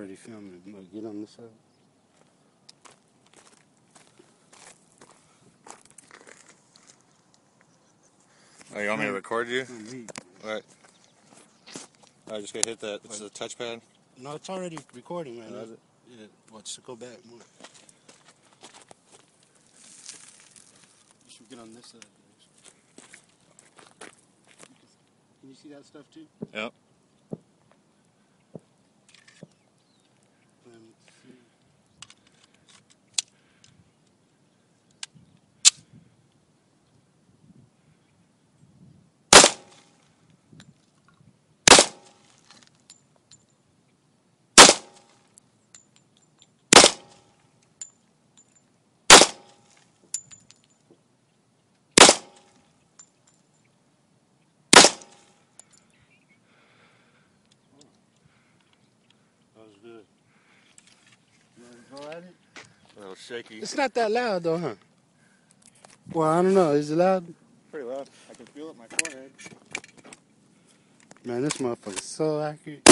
already filming. Get on this side. Oh, you want me to record you? Me. Alright. I just gotta hit that. It's the touchpad. No, it's already recording right now. Is it? Yeah. Watch. Go back more. You should get on this side. Can you see that stuff too? Yep. That was good. You want to go at it? A little shaky. It's not that loud though, huh? Well, I don't know. Is it loud? Pretty loud. I can feel it in my forehead. Man, this motherfucker's so accurate.